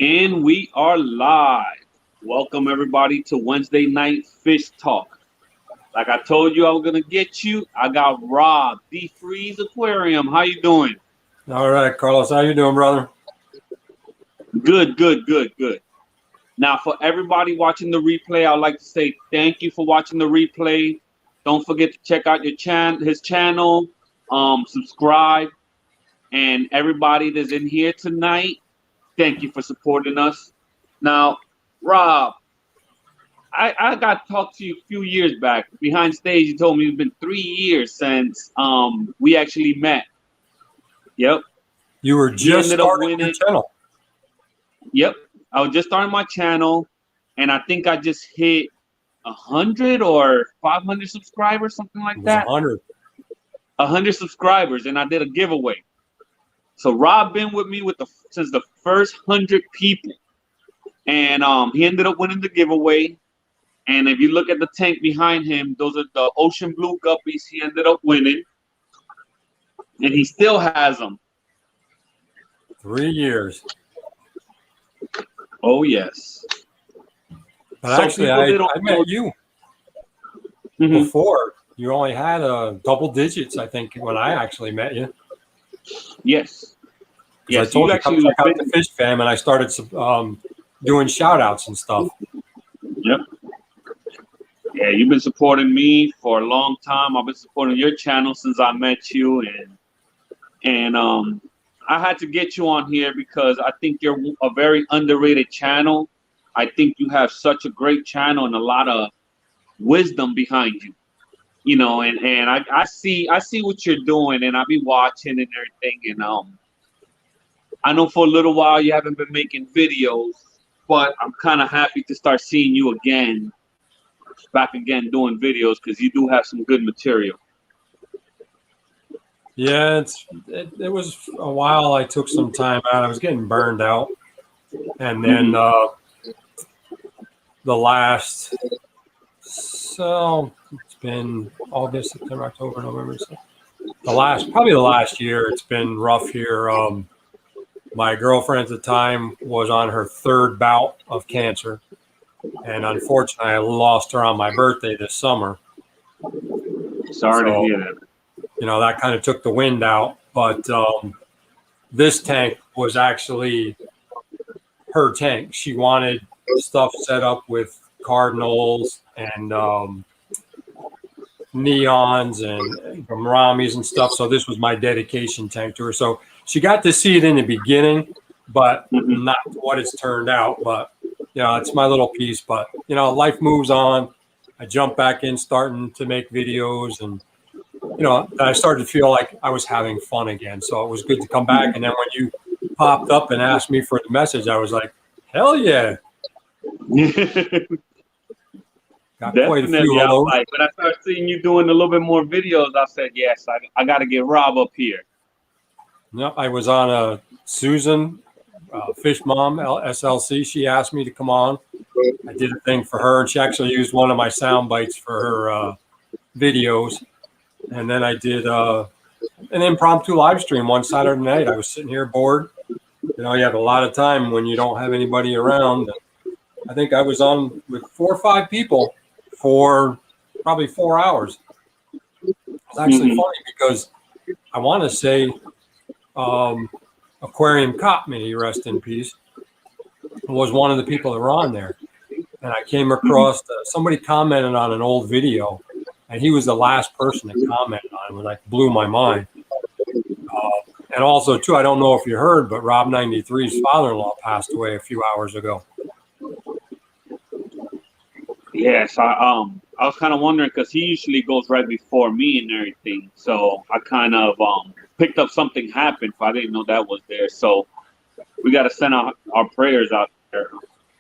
And we are live. Welcome everybody to Wednesday night fish talk. Like I told you I was gonna get you. I got Rob, DeFreese Aquarium. How you doing? All right, Carlos. How you doing, brother? Good. Now for everybody watching the replay, I'd like to say thank you for watching the replay. Don't forget to check out his channel, subscribe, and everybody that's in here tonight. Thank you for supporting us. Now, Rob, I got to talk to you a few years back. Behind stage, you told me it's been 3 years since we actually met. Yep. You were just starting your channel. Yep. I was just starting my channel, and I think I just hit 100 or 500 subscribers, something like that. 100. 100 subscribers, and I did a giveaway. So Rob been with me since the first 100 people, and he ended up winning the giveaway. And if you look at the tank behind him, those are the ocean blue guppies he ended up winning, and he still has them. 3 years. Oh yes. But actually, I met you before. You only had double digits, I think, when I actually met you. Yes. Yes. I told you come check out the Fish Fam, and I started doing shout outs and stuff. Yep. Yeah, you've been supporting me for a long time. I've been supporting your channel since I met you, and I had to get you on here because I think you're a very underrated channel. I think you have such a great channel and a lot of wisdom behind you. You know, and I see what you're doing, and I be watching and everything, and I know for a little while you haven't been making videos, but I'm kind of happy to start seeing you back again doing videos, because you do have some good material. Yeah, it was a while. I took some time out. I was getting burned out, and then the last, so it's been August, September, October, November. So probably the last year, it's been rough here. My girlfriend at the time was on her 3rd bout of cancer, and unfortunately, I lost her on my birthday this summer. Sorry to hear that. You know, that kind of took the wind out. But this tank was actually her tank. She wanted stuff set up with cardinals and neons and Rammies and stuff. So this was my dedication tank to her. So she got to see it in the beginning, but not what it's turned out. But, you know, it's my little piece. But, you know, life moves on. I jumped back in starting to make videos, and you know, I started to feel like I was having fun again. So it was good to come back. And then when you popped up and asked me for the message, I was like, hell yeah. Got quite a few of those. When I started seeing you doing a little bit more videos, I said, yes, I got to get Rob up here. No, I was on Susan, Fish Mom, SLC. She asked me to come on. I did a thing for her, and she actually used one of my sound bites for her videos. And then I did an impromptu live stream one Saturday night. I was sitting here bored. You know, you have a lot of time when you don't have anybody around. I think I was on with 4 or 5 people for probably 4 hours. It's actually funny because I want to say Aquarium Cop, may he rest in peace, was one of the people that were on there. And I came across somebody commented on an old video, and he was the last person to comment on it. It like blew my mind. And also, too, I don't know if you heard, but Rob 93's father-in-law passed away a few hours ago. Yes, I was kind of wondering, because he usually goes right before me and everything. So I kind of picked up something happened, but I didn't know that was there. So we got to send our prayers out there.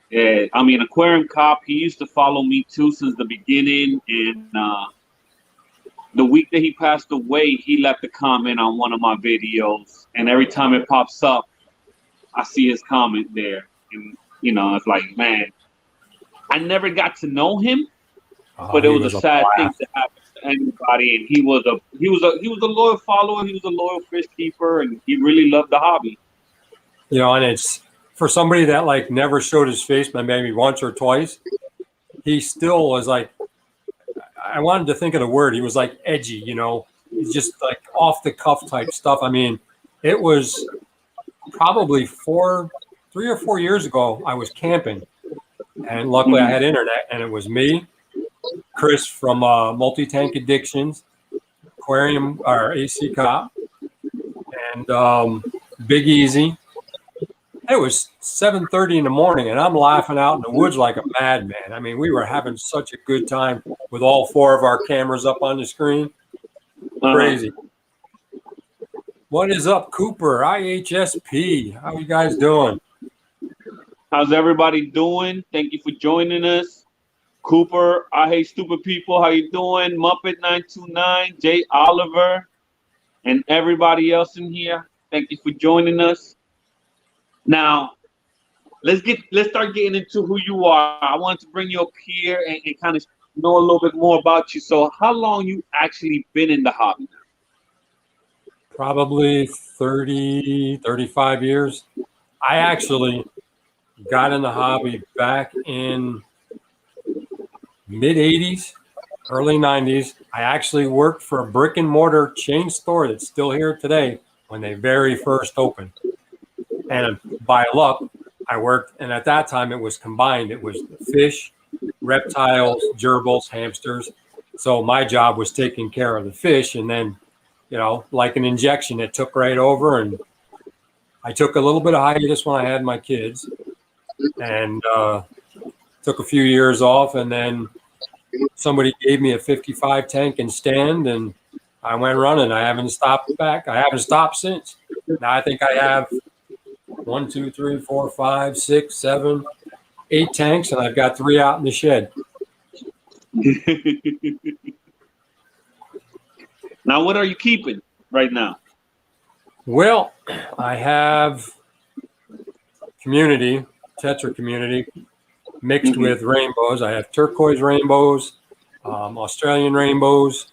Yeah, I mean, Aquarium Cop, he used to follow me too since the beginning, and the week that he passed away, he left a comment on one of my videos, and every time it pops up, I see his comment there, and you know, it's like, man, I never got to know him, but it was a sad thing to happen to anybody. And he was a loyal follower. He was a loyal fish keeper, and he really loved the hobby. You know, and it's for somebody that like never showed his face, but maybe once or twice, he still was like, I wanted to think of the word. He was like edgy, you know, he's just like off the cuff type stuff. I mean, it was probably 3 or 4 years ago. I was camping, and luckily I had internet, and it was me, Chris from Multi-Tank Addictions, Aquarium, or AC Cop, and Big Easy. It was 7:30 in the morning, and I'm laughing out in the woods like a madman. I mean, we were having such a good time with all 4 of our cameras up on the screen. Crazy. What is up, Cooper? IHSP. How you guys doing? How's everybody doing? Thank you for joining us. Cooper, I Hate Stupid People. How you doing? Muppet929, Jay Oliver, and everybody else in here. Thank you for joining us. Now, let's start getting into who you are. I wanted to bring you up here and kind of know a little bit more about you. So how long you actually been in the hobby now? Probably 30, 35 years. I actually got in the hobby back in mid-'80s, early '90s. I actually worked for a brick and mortar chain store that's still here today when they very first opened. And by luck, I worked, and at that time it was combined. It was fish, reptiles, gerbils, hamsters. So my job was taking care of the fish, and then, you know, like an injection, it took right over. And I took a little bit of hiatus when I had my kids, and took a few years off, and then somebody gave me a 55 tank and stand, and I went running. I haven't stopped back. I haven't stopped since. Now I think I have 1, 2, 3, 4, 5, 6, 7, 8 tanks, and I've got 3 out in the shed. Now, what are you keeping right now? Well, I have community, Tetra community, mixed with rainbows. I have turquoise rainbows, Australian rainbows,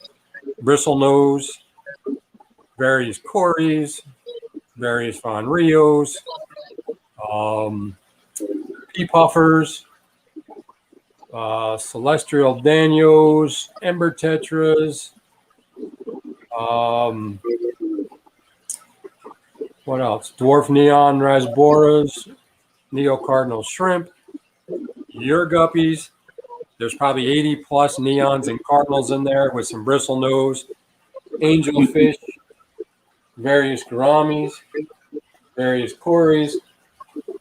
bristle nose, various cories, various Von Rios, pea puffers, celestial danios, ember tetras. What else? Dwarf neon rasboras, neo cardinal shrimp, your guppies. There's probably 80 plus neons and cardinals in there with some bristle nose, angelfish, various gouramis, various cories,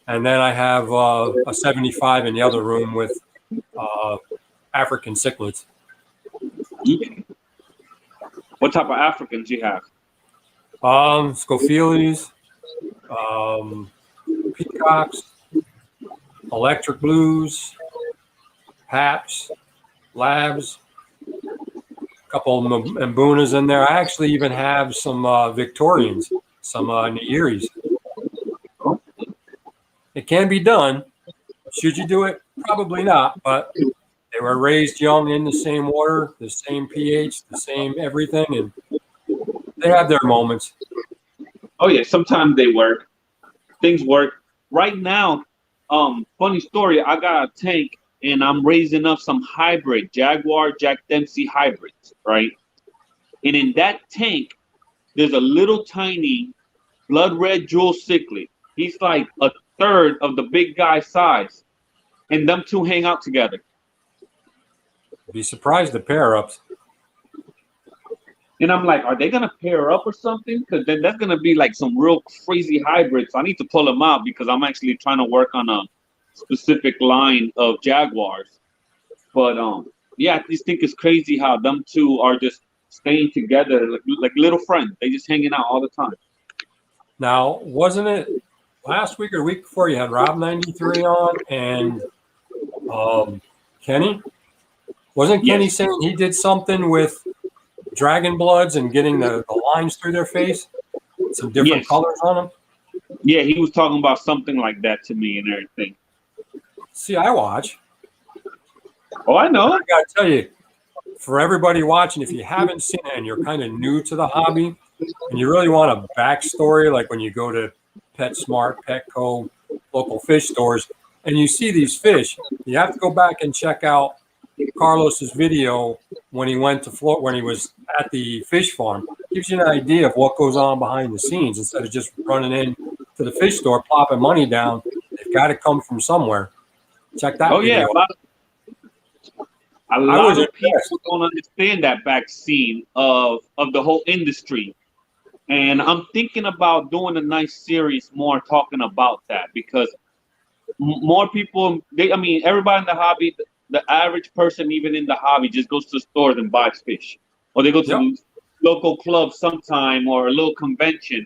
and then I have a 75 in the other room with African cichlids. What type of Africans you have? Scophiles, peacocks, electric blues, haps, labs, a couple of mbunas in there. I actually even have some Victorians, some Nairis. It can be done. Should you do it? Probably not, but they were raised young in the same water, the same pH, the same everything, and they have their moments. Oh yeah, sometimes they work. Things work. Right now, funny story, I got a tank and I'm raising up some hybrid Jaguar Jack Dempsey hybrids, right? And in that tank, there's a little tiny blood red jewel cichlid. He's like a third of the big guy size. And them two hang out together. Be surprised the pair-ups. And I'm like, are they going to pair up or something? Because then that's going to be like some real crazy hybrids. I need to pull them out because I'm actually trying to work on a specific line of Jaguars. But yeah, I just think it's crazy how them two are just staying together like little friends. They just hanging out all the time. Now, wasn't it last week or week before you had Rob 93 on and Kenny? Wasn't Kenny saying he did something with dragon bloods and getting the lines through their face? Some different colors on them? Yeah, he was talking about something like that to me and everything. See, I watch. Oh, I know. I got to tell you, for everybody watching, if you haven't seen it and you're kind of new to the hobby and you really want a backstory, like when you go to PetSmart, Petco, local fish stores, and you see these fish. You have to go back and check out Carlos's video when he went to Florida, when he was at the fish farm. Gives you an idea of what goes on behind the scenes instead of just running in to the fish store, plopping money down. They've got to come from somewhere. Check that video. Yeah, a lot of people don't understand that vaccine of the whole industry. And I'm thinking about doing a nice series more talking about that, because more people, everybody in the hobby, the average person, even in the hobby, just goes to the stores and buys fish. Or they go to local club sometime or a little convention.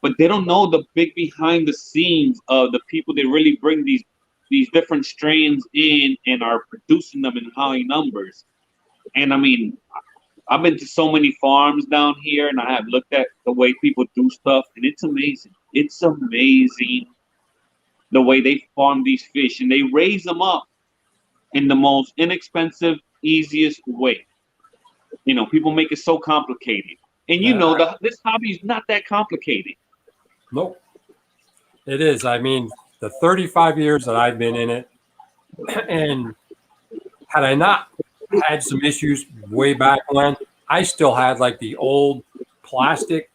But they don't know the big behind the scenes of the people that really bring these different strains in and are producing them in high numbers. And I mean, I've been to so many farms down here, and I have looked at the way people do stuff, and it's amazing. It's amazing the way they farm these fish, and they raise them up in the most inexpensive, easiest way. You know, people make it so complicated. And you know, this hobby is not that complicated. Nope. It is. I mean, the 35 years that I've been in it, and had I not had some issues way back when, I still had like the old plastic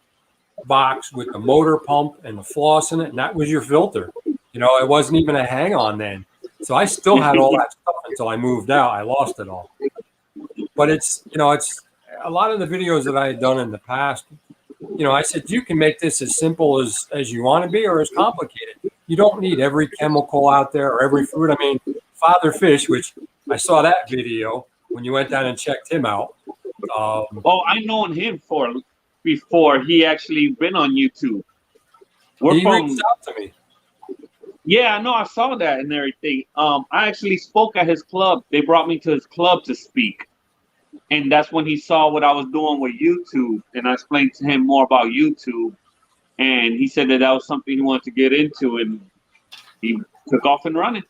box with the motor pump and the floss in it, and that was your filter. You know, it wasn't even a hang-on then. So I still had all that stuff until I moved out. I lost it all. But it's, you know, it's a lot of the videos that I had done in the past, you know, I said, you can make this as simple as you want to be or as complicated. You don't need every chemical out there or every fruit. I mean, Father Fish, which I saw that video when you went down and checked him out. I known him before he actually been on YouTube. He reached out to me. Yeah, I know. I saw that and everything. I actually spoke at his club. They brought me to his club to speak. And that's when he saw what I was doing with YouTube. And I explained to him more about YouTube. And he said that was something he wanted to get into. And he took off and running.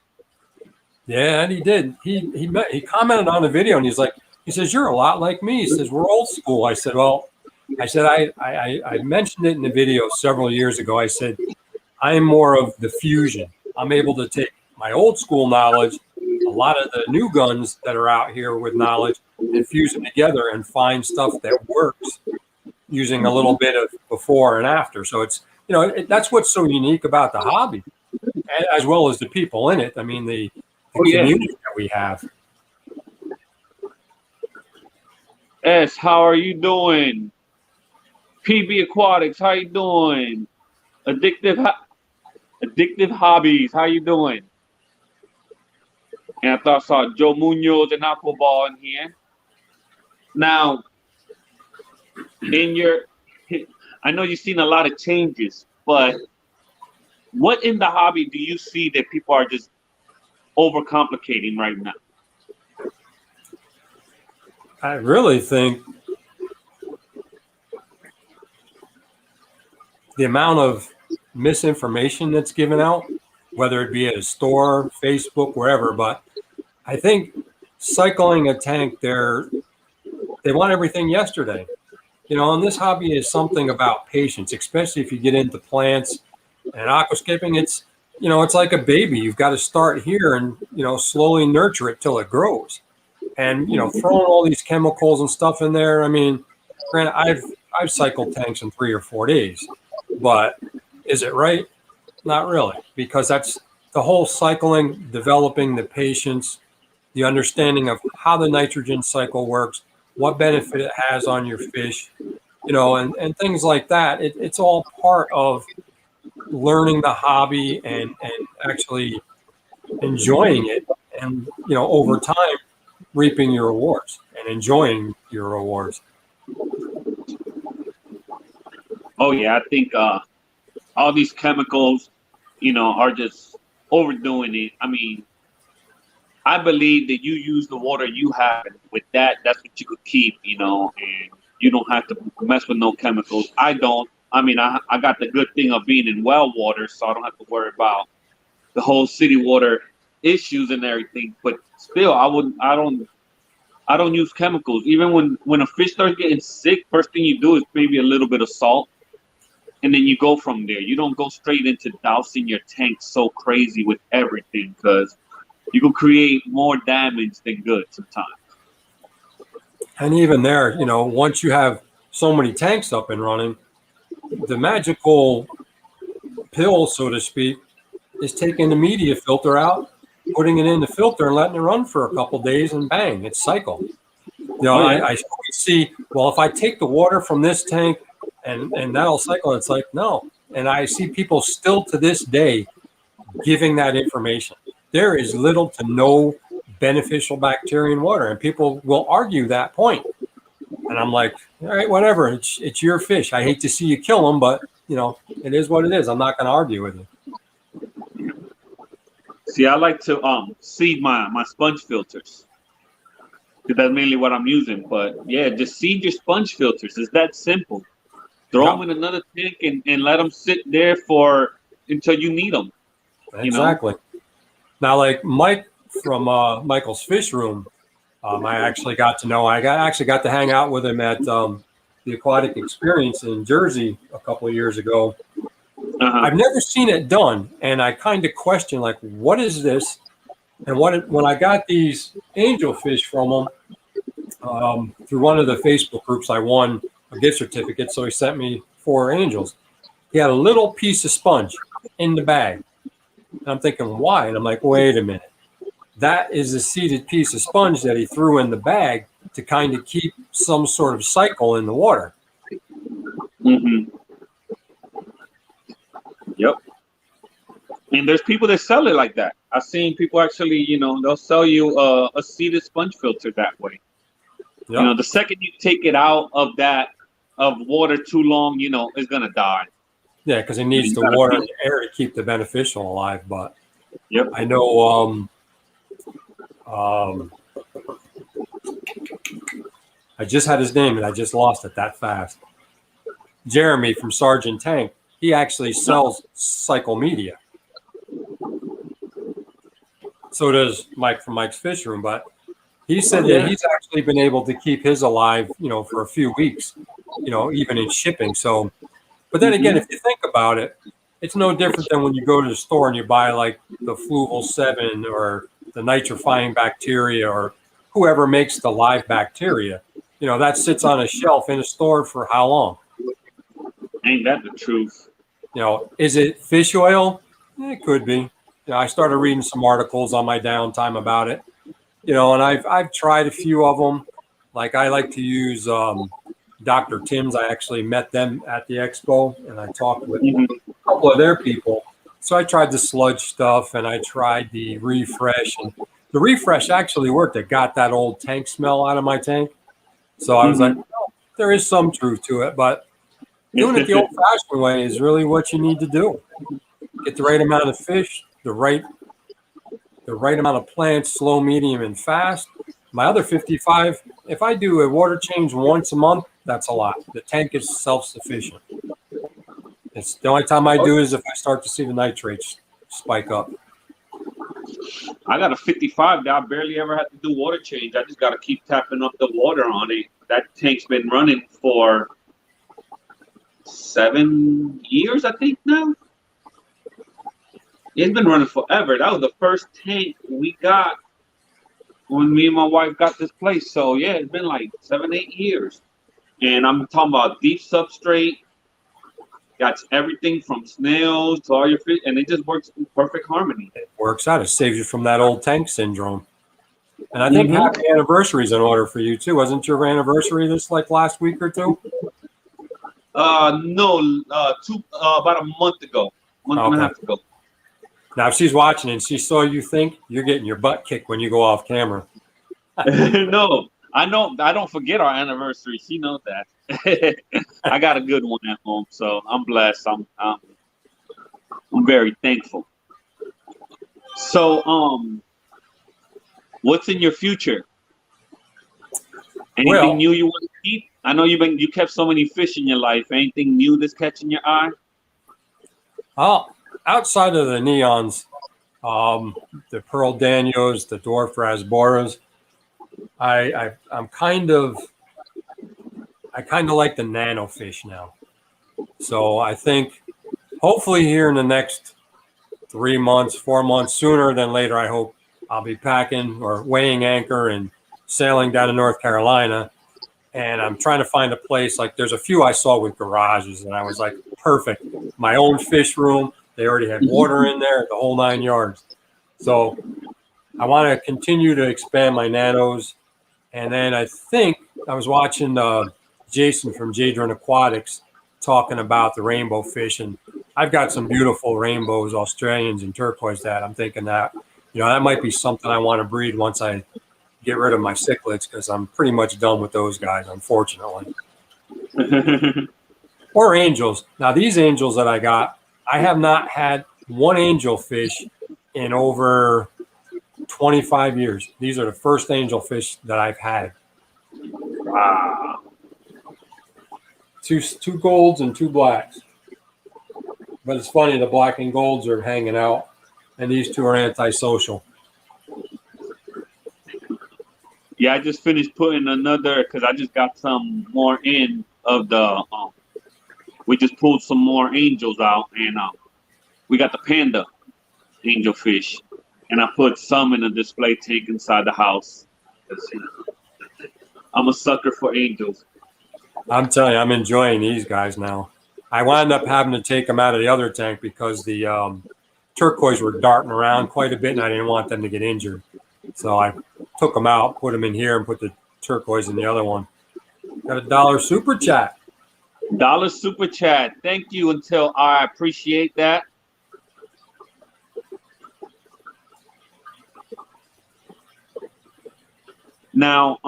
Yeah, and he did. He commented on the video, and he says, you're a lot like me. He says, we're old school. I said, I mentioned it in the video several years ago. I said, I am more of the fusion. I'm able to take my old school knowledge, a lot of the new guns that are out here with knowledge, and fuse them together and find stuff that works using a little bit of before and after. So it's, you know, that's what's so unique about the hobby, as well as the people in it. I mean, the community that we have. S, how are you doing? PB Aquatics, how you doing? Addictive Hobbies, how you doing? And I thought I saw Joe Munoz and Aquaball in here. Now, I know you've seen a lot of changes, but what in the hobby do you see that people are just overcomplicating right now? I really think the amount of misinformation that's given out, whether it be at a store, Facebook, wherever, but I think cycling a tank, they want everything yesterday. You know, and this hobby is something about patience, especially if you get into plants and aquascaping. It's, you know, it's like a baby. You've got to start here and, you know, slowly nurture it till it grows. And, you know, throwing all these chemicals and stuff in there. I mean, granted, I've cycled tanks in 3 or 4 days, but is it right? Not really, because that's the whole cycling, developing the patience, the understanding of how the nitrogen cycle works, what benefit it has on your fish, you know, and things like that. It's all part of learning the hobby and actually enjoying it, and, you know, over time reaping your rewards and enjoying your rewards. Oh yeah, I think all these chemicals, you know, are just overdoing it. I mean, I believe that you use the water you have, and with that, that's what you could keep, you know, and you don't have to mess with no chemicals. I don't. I mean, I got the good thing of being in well water, so I don't have to worry about the whole city water issues and everything. But still, I don't use chemicals. Even when a fish starts getting sick, first thing you do is maybe a little bit of salt and then you go from there. You don't go straight into dousing your tank so crazy with everything, because you can create more damage than good sometimes. And even there, you know, once you have so many tanks up and running, the magical pill, so to speak, is taking the media filter out, putting it in the filter and letting it run for a couple days, and bang, it's cycled. You know, I see, well, if I take the water from this tank and that'll cycle, it's like, no. And I see people still to this day giving that information. There is little to no beneficial bacteria in water, and people will argue that point. And I'm like, all right, whatever. It's your fish. I hate to see you kill them, but you know, it is what it is. I'm not going to argue with you. See, I like to seed my sponge filters, because that's mainly what I'm using. But yeah, just seed your sponge filters. It's that simple. Throw them in another tank and let them sit there until you need them. Exactly. You know? Now, like Mike from Michael's Fish Room, I actually got to know. I actually got to hang out with him at the Aquatic Experience in Jersey a couple of years ago. I've never seen it done, and I kind of question, like, what is this? And when I got these angelfish from him through one of the Facebook groups, I won a gift certificate, so he sent me 4 angels. He had a little piece of sponge in the bag. And I'm thinking, why? And I'm like, wait a minute. That is a seeded piece of sponge that he threw in the bag to kind of keep some sort of cycle in the water. Mm-hmm. Yep. And there's people that sell it like that. I've seen people actually, you know, they'll sell you a seeded sponge filter that way. Yep. You know, the second you take it out of water too long, you know, it's gonna die. Yeah, because it needs the water and the air to keep the beneficial alive. But yep, I know. I just had his name and I just lost it that fast. Jeremy from Sergeant Tank. He actually sells cycle media. So does Mike from Mike's Fish Room, but he said that he's actually been able to keep his alive, you know, for a few weeks, you know, even in shipping. So, but then again, if you think about it, it's no different than when you go to the store and you buy like the Fluval 7 or the nitrifying bacteria or whoever makes the live bacteria. You know, that sits on a shelf in a store for how long? Ain't that the truth? You know, is it fish oil? It could be. You know, I started reading some articles on my downtime about it. You know, and I've tried a few of them. Like I like to use Dr. Tim's. I actually met them at the expo, and I talked with a couple of their people. So I tried the sludge stuff, and I tried the refresh. And the refresh actually worked. It got that old tank smell out of my tank. So I was like, oh, there is some truth to it, but doing it the old-fashioned way is really what you need to do. Get the right amount of fish, the right amount of plants, slow, medium, and fast. My other 55, if I do a water change once a month, that's a lot. The tank is self-sufficient. It's the only time I do is if I start to see the nitrates spike up. I got a 55 that I barely ever had to do water change. I just got to keep tapping up the water on it. That tank's been running for 7 years, I think now. It's been running forever. That was the first tank we got when me and my wife got this place. So yeah, it's been like 7, 8 years. And I'm talking about deep substrate. Got everything from snails to all your fish, and it just works in perfect harmony. It works out. It saves you from that old tank syndrome. And I think happy anniversary is in order for you too. Wasn't your anniversary this like last week or two? No, about a month ago, month and a half ago. Now, if she's watching and she saw you think, you're getting your butt kicked when you go off camera. No, I know. I don't forget our anniversary. She knows that. I got a good one at home, so I'm blessed. I'm very thankful. So, what's in your future? Anything new you want to keep? I know you kept so many fish in your life. Anything new that's catching your eye? Oh, outside of the neons, the pearl danios, the dwarf rasboras, I kind of like the nano fish now. So I think hopefully here in the next 3 months, 4 months, sooner than later, I hope I'll be packing or weighing anchor and sailing down to North Carolina. And I'm trying to find a place, like there's a few I saw with garages, and I was like, perfect. My own fish room. They already had water in there, the whole 9 yards. So I want to continue to expand my nanos. And then I think I was watching Jason from Jadron Aquatics talking about the rainbow fish. And I've got some beautiful rainbows, Australians and turquoise that I'm thinking that, that might be something I want to breed once I get rid of my cichlids, because I'm pretty much done with those guys, unfortunately. Or angels. Now, these angels that I got, I have not had one angelfish in over 25 years. These are the first angelfish that I've had. Wow. Two golds and two blacks. But it's funny, the black and golds are hanging out, and these two are antisocial. Yeah, I just finished putting another, because I just got some more in of the, we just pulled some more angels out, and we got the Panda angelfish. And I put some in a display tank inside the house. I'm a sucker for angels. I'm telling you, I'm enjoying these guys now. I wound up having to take them out of the other tank because the turquoise were darting around quite a bit, and I didn't want them to get injured. So I took them out, put them in here, and put the turquoise in the other one. Got $1 super chat. $1 super chat. Thank you, Until I appreciate that. Now,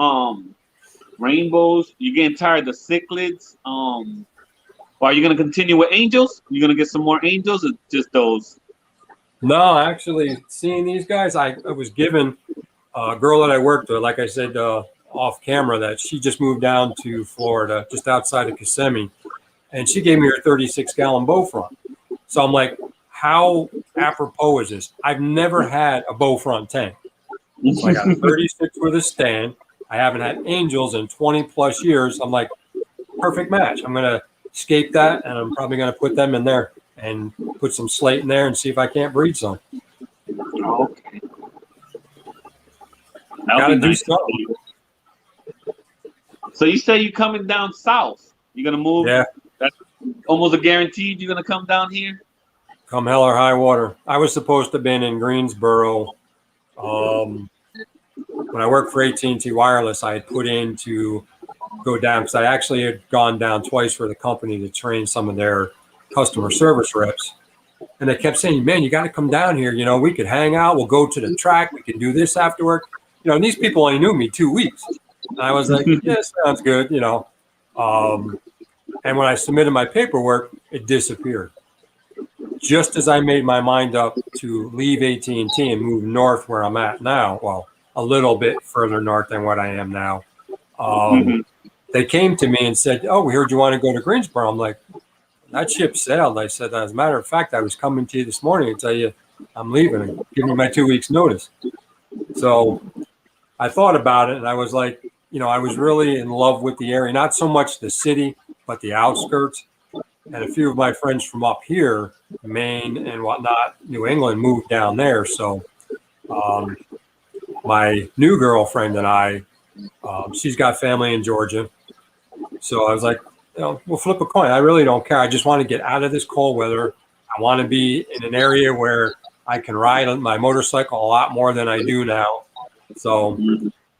rainbows, you getting tired of the cichlids? Are you gonna continue with angels? You gonna get some more angels, or just those? No, actually, seeing these guys, I was given a girl that I worked with, like I said off camera, that she just moved down to Florida, just outside of Kissimmee, and she gave me her 36-gallon bow front. So I'm like, how apropos is this? I've never had a bow front tank. So I got a 36 with a stand. I haven't had angels in 20 plus years. I'm like, perfect match. I'm gonna escape that, and I'm probably gonna put them in there and put some slate in there and see if I can't breed some. Okay. Gotta do something. So you say you coming down south? You're gonna move? Yeah. That's almost a guaranteed you're gonna come down here? Come hell or high water. I was supposed to have been in Greensboro. When I worked for AT&T Wireless, I had put in to go down, because I actually had gone down twice for the company to train some of their customer service reps. And they kept saying, man, you got to come down here. We could hang out. We'll go to the track. We can do this after work. And these people only knew me 2 weeks. And I was like, yeah, sounds good, And when I submitted my paperwork, it disappeared. Just as I made my mind up to leave AT&T and move north where I'm at now, well, a little bit further north than what I am now, they came to me and said, oh, we heard you want to go to Greensboro. I'm like, that ship sailed. I said, as a matter of fact, I was coming to you this morning to tell you I'm leaving and give me my 2 weeks notice. So I thought about it, and I was like, I was really in love with the area, not so much the city, but the outskirts. And a few of my friends from up here, Maine and whatnot, New England, moved down there. So my new girlfriend and I, she's got family in Georgia. So I was like, we'll flip a coin. I really don't care. I just want to get out of this cold weather. I want to be in an area where I can ride my motorcycle a lot more than I do now. So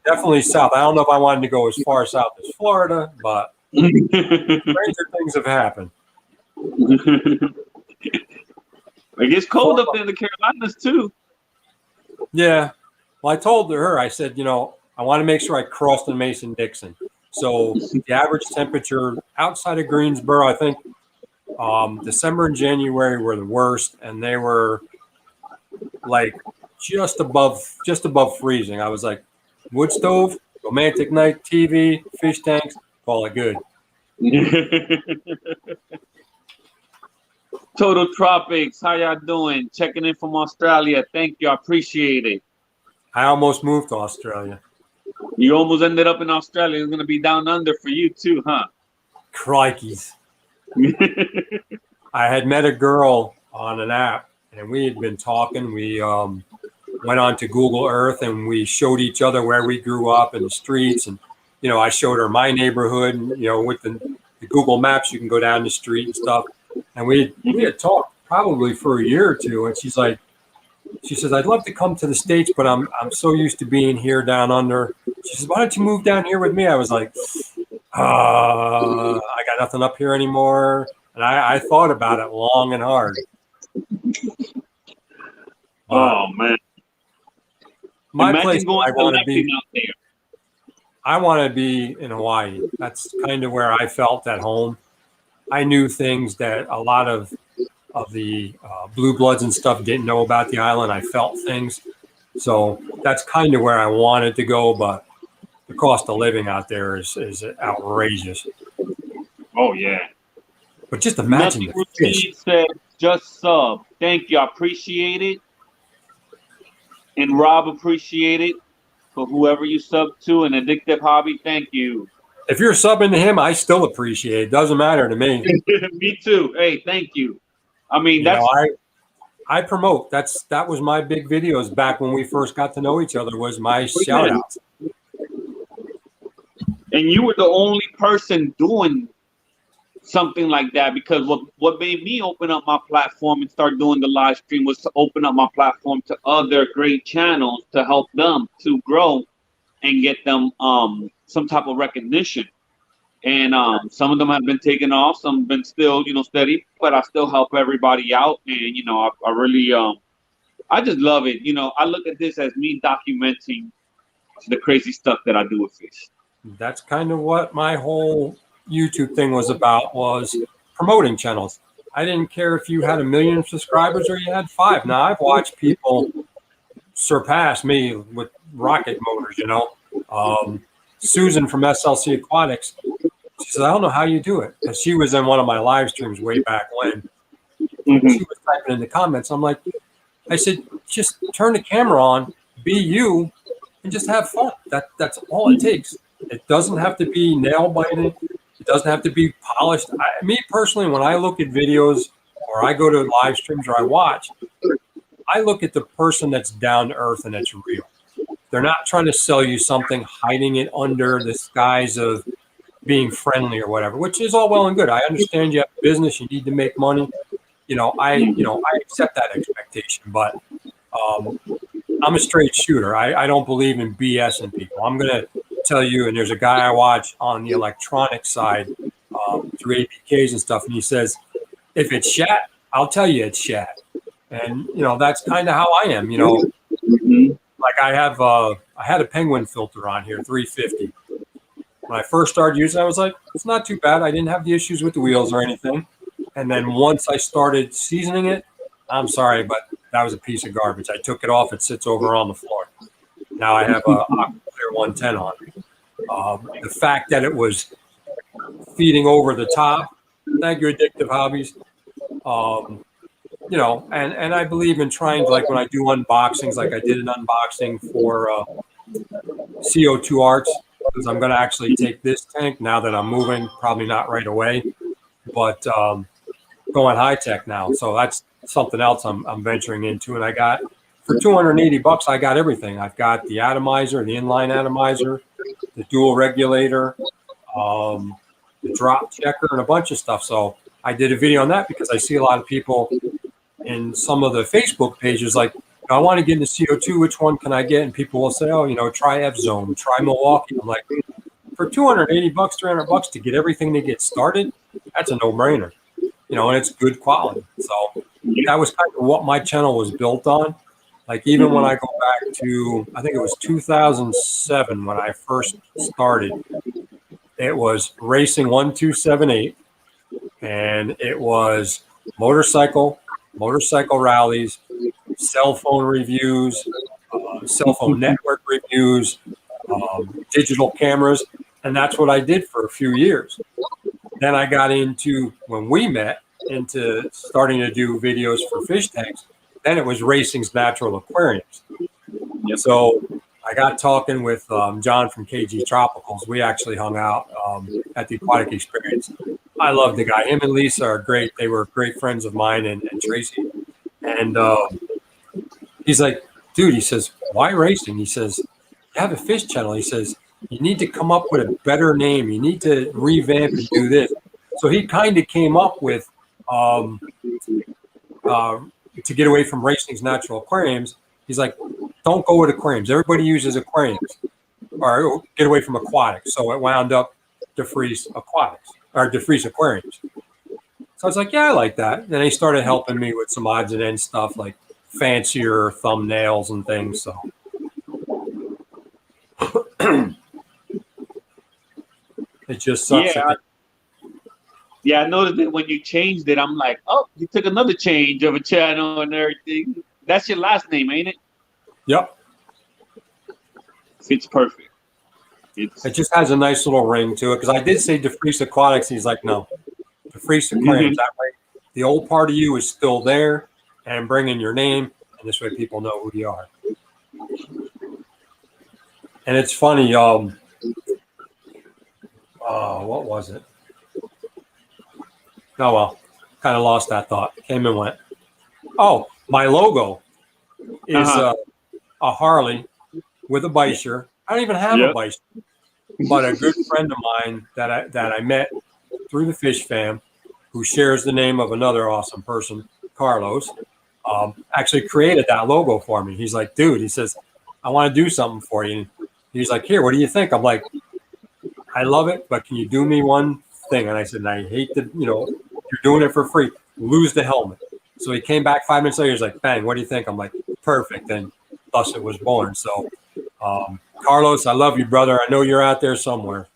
definitely south. I don't know if I wanted to go as far south as Florida, but stranger things have happened. It gets cold up there in the Carolinas too. Yeah. Well, I told her, I said, I want to make sure I cross the Mason-Dixon. So the average temperature outside of Greensboro, I think December and January were the worst, and they were like just above freezing. I was like, wood stove, romantic night, TV, fish tanks, call it good. Total Tropics, how y'all doing? Checking in from Australia. Thank you. I appreciate it. I almost moved to Australia. You almost ended up in Australia. It's going to be down under for you too, huh? Crikeys. I had met a girl on an app, and we had been talking. We went on to Google Earth, and we showed each other where we grew up in the streets. And, you know, I showed her my neighborhood, and, you know, with the Google Maps, you can go down the street and stuff. And we had talked probably for a year or two. And she says, I'd love to come to the States, but I'm so used to being here down under. She says, why don't you move down here with me? I was like, I got nothing up here anymore. And I thought about it long and hard. Oh, man. My Imagine place going I want to be out there. I want to be in Hawaii. That's kind of where I felt at home. I knew things that a lot of the blue bloods and stuff didn't know about the island. I felt things. So that's kind of where I wanted to go, but the cost of living out there is outrageous. Oh, yeah. But just imagine Nothing the fish. said, just sub. Thank you. I appreciate it. And Rob, appreciate it. For whoever you sub to, an addictive hobby, thank you. If you're subbing to him, I still appreciate it. Doesn't matter to me. Me too. Hey, thank you. I mean, that's I promote. That was my big videos back when we first got to know each other, was my shout outs. And you were the only person doing something like that, because what made me open up my platform and start doing the live stream was to open up my platform to other great channels to help them to grow and get them some type of recognition. And some of them have been taken off, some have been still, you know, steady, but I still help everybody out. And, you know, I really, I just love it. You know, I look at this as me documenting the crazy stuff that I do with fish. That's kind of what my whole YouTube thing was about, was promoting channels. I didn't care if you had 1 million subscribers or you had 5. Now, I've watched people surpass me with rocket motors, you know. Susan from SLC Aquatics, she says, I don't know how you do it. Because she was in one of my live streams way back when. Mm-hmm. She was typing in the comments. I said, just turn the camera on, be you, and just have fun. That's all it takes. It doesn't have to be nail biting. It doesn't have to be polished. Me personally, when I look at videos or I go to live streams or I watch, I look at the person that's down to earth and that's real. They're not trying to sell you something, hiding it under the guise of being friendly or whatever, which is all well and good. I understand you have a business, you need to make money. I accept that expectation, but I'm a straight shooter. I don't believe in BS in people. I'm going to tell you, and there's a guy I watch on the electronic side through APKs and stuff, and he says, if it's shat, I'll tell you it's shat. And, that's kind of how I am, Mm-hmm. Like I had a penguin filter on here, 350. When I first started using it, I was like, it's not too bad. I didn't have the issues with the wheels or anything. And then once I started seasoning it, I'm sorry, but that was a piece of garbage. I took it off. It sits over on the floor. Now I have a Aquaclear 110 on. The fact that it was feeding over the top, thank you, Addictive Hobbies. And I believe in trying to, like when I do unboxings, like I did an unboxing for CO2 Arts, because I'm going to actually take this tank now that I'm moving, probably not right away, but going high tech now. So that's something else I'm venturing into. And I got, for $280, I got everything. I've got the atomizer, the inline atomizer, the dual regulator, the drop checker, and a bunch of stuff. So I did a video on that because I see a lot of people in some of the Facebook pages like, I want to get into CO2, which one can I get? And people will say, try F-Zone, try Milwaukee. I'm like, for $280, $300 to get everything to get started, that's a no-brainer, and it's good quality. So that was kind of what my channel was built on. Like even when I go back to, I think it was 2007 when I first started, it was Racing 1278, and it was motorcycle rallies, cell phone reviews, cell phone network reviews, digital cameras, and that's what I did for a few years. Then I got into, when we met, into starting to do videos for fish tanks. Then it was Racing's Natural Aquariums. Yep. So I got talking with John from KG Tropicals. We actually hung out at the Aquatic Experience. I love the guy. Him and Lisa are great. They were great friends of mine and Tracy. And he's like, dude, he says, why racing? He says, you have a fish channel. He says, you need to come up with a better name. You need to revamp and do this. So he kind of came up with, to get away from racing's natural aquariums, he's like, don't go with aquariums. Everybody uses aquariums, or get away from aquatics. So it wound up DeFreese Aquatics, or DeFreese Aquariums. So I was like, yeah, I like that. Then he started helping me with some odds and ends stuff, like fancier thumbnails and things. So it just sucks. Yeah, I noticed that when you changed it, I'm like, oh, you took another change of a channel and everything. That's your last name, ain't it? Yep. Fits perfect. It just has a nice little ring to it, because I did say DeFreese Aquatics. He's like, no, DeFreese Aquariums. That way, the old part of you is still there, and bring in your name, and this way people know who you are. And it's funny. What was it? Oh, well, kind of lost that thought. Came and went. Oh, my logo is a Harley with a Beischer. I don't even have a Beischer, but a good friend of mine that I met through the Fish Fam, who shares the name of another awesome person, Carlos, actually created that logo for me. He's like, dude, he says, I want to do something for you. And he's like, here, what do you think? I'm like, I love it, but can you do me one thing? And I said, I hate to, you're doing it for free. Lose the helmet. So he came back 5 minutes later. He's like, bang, what do you think? I'm like, perfect. And thus it was born. So, Carlos, I love you, brother. I know you're out there somewhere.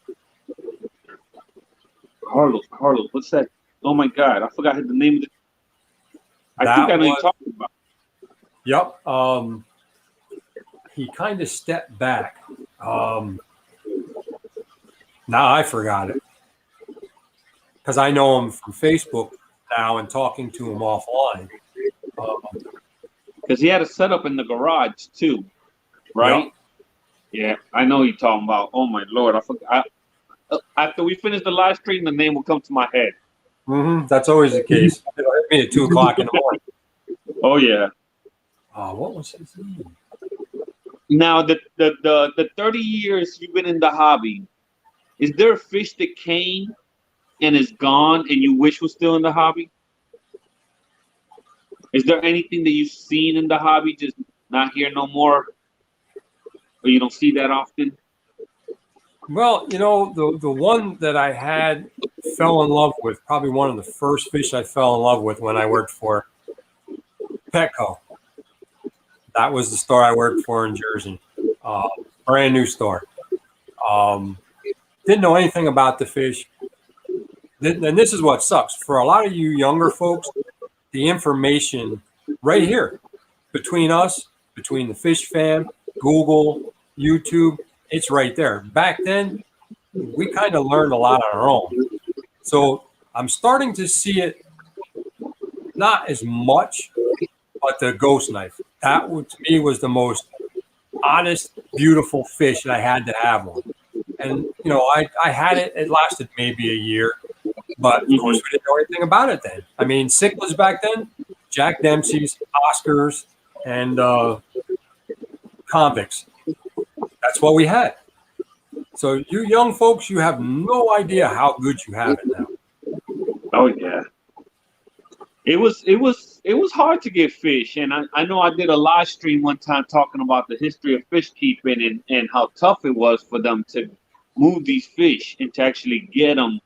Carlos, what's that? Oh my God, I forgot the name of it. I think I know you're talking about. Yep. He kind of stepped back. Now I forgot it, because I know him from Facebook now and talking to him offline. Because he had a setup in the garage too, right? Yep. Yeah, I know you're talking about. Oh my Lord, I forgot. After we finish the live stream, the name will come to my head. Mm-hmm. That's always the case. It'll hit me at 2 o'clock in the morning. Oh yeah. What was his name? Now the 30 years you've been in the hobby, is there a fish that came and is gone and you wish was still in the hobby? Is there anything that you've seen in the hobby just not here no more, or you don't see that often? Well, the one that I had fell in love with, probably one of the first fish I fell in love with when I worked for Petco. That was the store I worked for in Jersey. Brand new store. Didn't know anything about the fish. And this is what sucks. For a lot of you younger folks, the information right here between us, between the Fish Fam, Google, YouTube, it's right there. Back then, we kind of learned a lot on our own. So I'm starting to see it, not as much, but the ghost knife. That to me was the most honest, beautiful fish, and I had to have one. And, I had it. It lasted maybe a year. But, of course, we didn't know anything about it then. I mean, cichlids back then, Jack Dempsey's, Oscars, and convicts. That's what we had. So you young folks, you have no idea how good you have it now. Oh, yeah. It was hard to get fish. And I know I did a live stream one time talking about the history of fish keeping and how tough it was for them to move these fish and to actually get them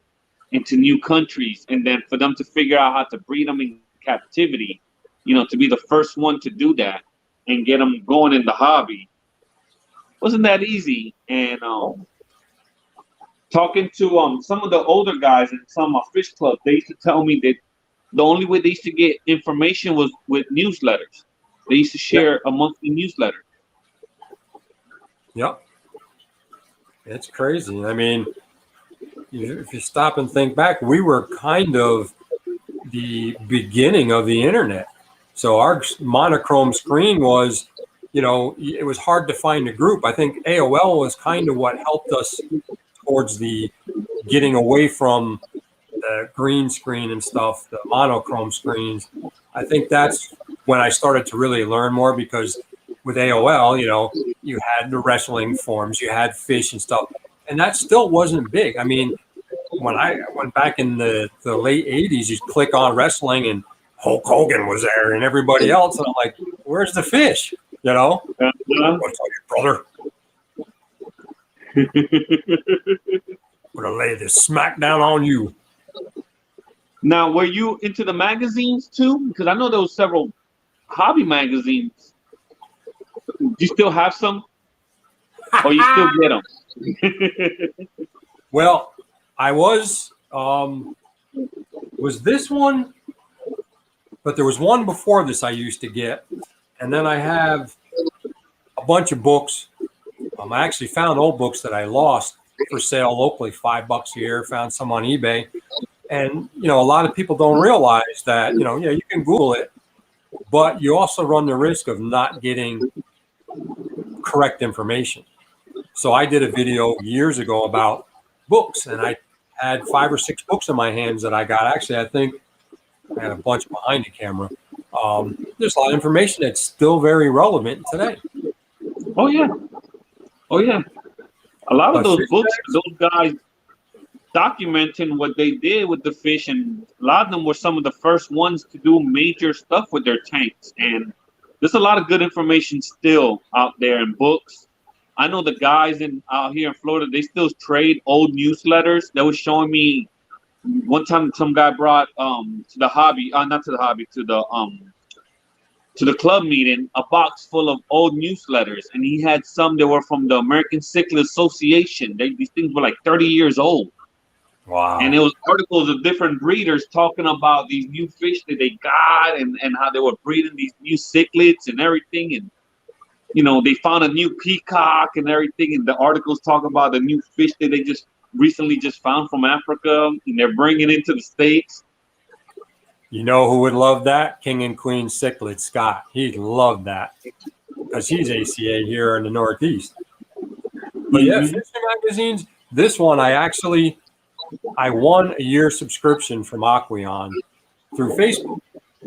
into new countries, and then for them to figure out how to breed them in captivity, to be the first one to do that and get them going in the hobby. Wasn't that easy. And talking to some of the older guys in some of my fish clubs, they used to tell me that the only way they used to get information was with newsletters. They used to share a monthly newsletter. Yep. It's crazy. I mean, if you stop and think back, we were kind of the beginning of the internet. So our monochrome screen was, it was hard to find a group. I think AOL was kind of what helped us towards the getting away from the the green screen and stuff, the monochrome screens. I think that's when I started to really learn more, because with AOL, you had the wrestling forums, you had fish and stuff, and that still wasn't big. I mean, when I went back in the late 80s, you click on wrestling and Hulk Hogan was there and everybody else. And I'm like, where's the fish? What's up, brother? I'm going to lay this smack down on you. Now, were you into the magazines too? Because I know there was several hobby magazines. Do you still have some? Or you still get them? Well, I was this one, but there was one before this I used to get. And then I have a bunch of books. I actually found old books that I lost for sale locally, $5 a year, found some on eBay. And, a lot of people don't realize that, you can Google it, but you also run the risk of not getting correct information. So I did a video years ago about books, and I had 5 or 6 books in my hands that I got. Actually, I think I had a bunch behind the camera. There's a lot of information that's still very relevant today. Oh, yeah. A lot of those books, those guys documenting what they did with the fish, and a lot of them were some of the first ones to do major stuff with their tanks. And there's a lot of good information still out there in books. I know the guys out here in Florida, they still trade old newsletters. That was showing me one time some guy brought to the club meeting a box full of old newsletters, and he had some that were from the American Cichlid Association. These things were like 30 years old. Wow. And it was articles of different breeders talking about these new fish that they got and how they were breeding these new cichlids and everything. And they found a new peacock and everything, and the articles talk about the new fish that they just recently found from Africa, and they're bringing into the States. You know who would love that? King and Queen Cichlid, Scott. He'd love that because he's ACA here in the Northeast. But yeah, fishing magazines. This one, I won a year subscription from Aqueon through Facebook.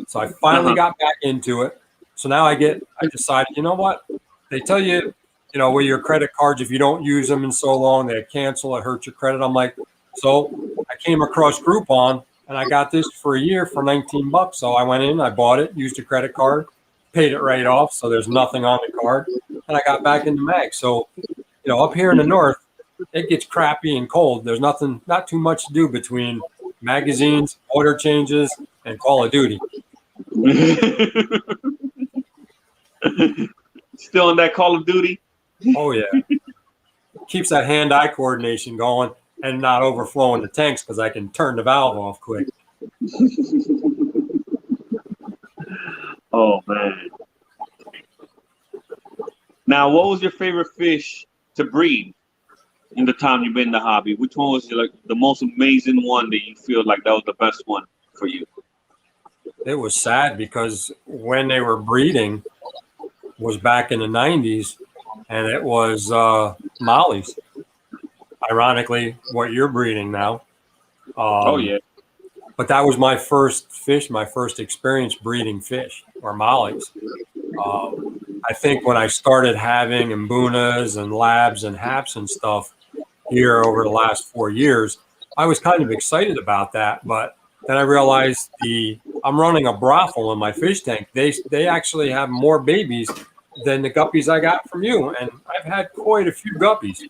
So I finally got back into it. So now I decided, you know what? They tell you, with your credit cards, if you don't use them in so long, they cancel, it hurts your credit. I'm like, so I came across Groupon, and I got this for a year for $19. So I went in, I bought it, used a credit card, paid it right off. So there's nothing on the card. And I got back into mag. So, up here in the North, it gets crappy and cold. There's not too much to do between magazines, order changes, and Call of Duty. Still in that Call of Duty? Oh, yeah. Keeps that hand-eye coordination going and not overflowing the tanks because I can turn the valve off quick. Oh, man. Now, what was your favorite fish to breed in the time you've been in the hobby? Which one was the most amazing one that you feel like that was the best one for you? It was sad because when they were breeding was back in the 90s, and it was mollies. Ironically, what you're breeding now. Oh, yeah. But that was my first fish, my first experience breeding fish, or mollies. I think when I started having Mbunas and labs and haps and stuff here over the last 4 years, I was kind of excited about that. But then I realized I'm running a brothel in my fish tank. They actually have more babies than the guppies I got from you. And I've had quite a few guppies.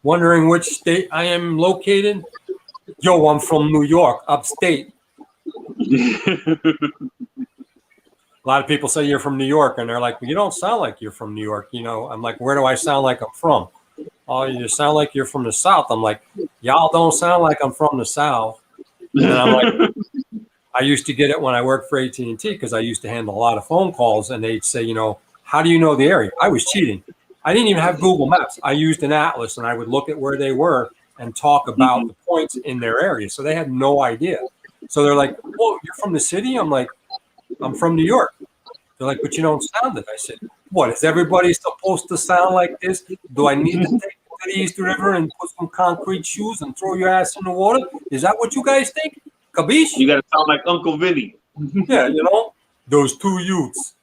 Wondering which state I am located? Yo, I'm from New York, upstate. A lot of people say you're from New York, and they're like, well, you don't sound like you're from New York. I'm like, where do I sound like I'm from? Oh, you sound like you're from the South. I'm like, y'all don't sound like I'm from the South. And I'm like, I used to get it when I worked for AT&T because I used to handle a lot of phone calls, and they'd say, how do you know the area? I was cheating. I didn't even have Google Maps. I used an atlas, and I would look at where they were and talk about the points in their area. So they had no idea. So they're like, well, you're from the city? I'm like, I'm from New York. They're like, but you don't sound it. I said, what, is everybody supposed to sound like this? Do I need to take the to the East River and put some concrete shoes and throw your ass in the water. Is that what you guys think? Cabiche? You gotta sound like Uncle Vinny. Yeah, you know, those two youths.